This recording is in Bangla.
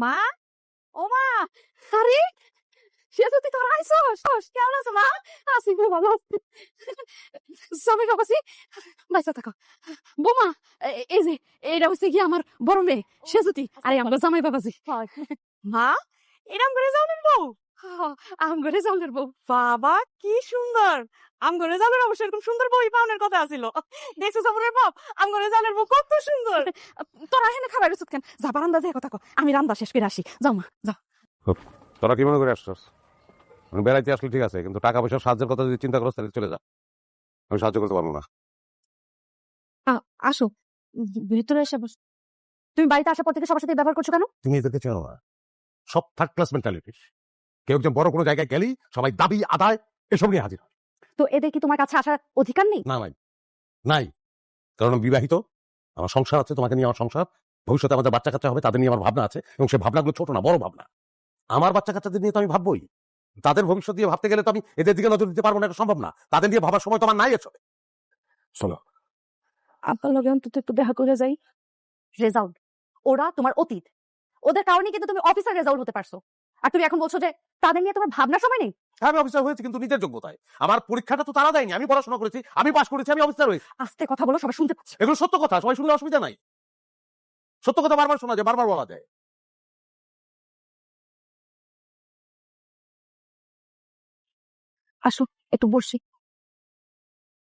মা, ও মা, আরে সেতু তুই তোর আইসস, কেমন আছো মা? আছি গো, ভালো আছি। জামাই বাবাজি, বাইসা থাকো। বোমা, এই যে এইটা হচ্ছে কি আমার বড় মেয়ে সেজুতি, আরে আমার জামাই বাবাজি। মা, এরম করে জাউলের বউ? আমগরে জাউলের বউ। বাবা কি সুন্দর! আমগরে জাউলের অবশ্য এরকম সুন্দর বউই পাওনের কথা ছিল। দেখছো সবরের বাপ, আমগরে জাউলের বউ কত সুন্দর। তোরা এখানে খাবার রেসুত কেন? যা বারান্দা যায় কথা কো, আমি রান্না শেষ করে আসি। যাও মা, যাও। তোরা কি মনে করে আসছস? আমি বেড়াইতে আসলে ঠিক আছে, কিন্তু টাকা পয়সার সাহায্যের কথা যদি চিন্তা করো তাহলে চলে যা, আমি সাহায্য করতে পারবো না। আসো, ভিতরে এসে বস। তুমি বাড়িতে আসার পর থেকে সবার সাথে ব্যবহার করছো কেন? তুমি এদেরকে চেনো না, সব থার্ড ক্লাস মেন্টালিটি। কেউ একজন বড় কোনো জায়গায় গেলেই সবাই দাবি আদায় এসব নিয়ে হাজির হয়। তো এদের কি তোমার কাছে আসার অধিকার নেই? না নাই, নাই, কারণ আমি বিবাহিত, আমার সংসার আছে, তোমাকে নিয়ে আমার সংসার, ভবিষ্যতে আমাদের বাচ্চা কাচ্চা হবে, তাদের নিয়ে আমার ভাবনা আছে, এবং সেই ভাবনাগুলো ছোট না, বড় ভাবনা। আমার বাচ্চা কাচ্চাদের নিয়ে তো আমি ভাববই, তাদের ভবিষ্যৎ দিয়ে ভাবতে গেলে তো আমি এদের দিকে নজর দিতে পারবো না, এটা সম্ভব না। তাদের নিয়ে ভাবার সময় তো আমার নাই এসবে। শোনো, আপনার লগে অন্তত একটু দেখা করে যাই। রেজাল্ট, ওরা তোমার অতীত, ওদের কারণে কিন্তু তুমি অফিসার রেজাল্ট হতে পারছো, আর তুমি এখন বলছো যে তাদের নিয়ে তোমার ভাবনার সময় নেই। আমি অফিসার হয়েছি কিন্তু নিজের যোগ্যতায়, আমার পরীক্ষাটা তো তারা দেয়নি, আমি পড়াশোনা করেছি, আমি পাশ করেছি, আমি অফিসার হয়েছি। আস্তে কথা বলো, সবাই শুনতে পাচ্ছে। এগুলো সত্য কথা, সবাই শুনলে অসুবিধা নাই, সত্য কথা বারবার শোনা যায়, বারবার বলা যায়। আসো, একটু বসি।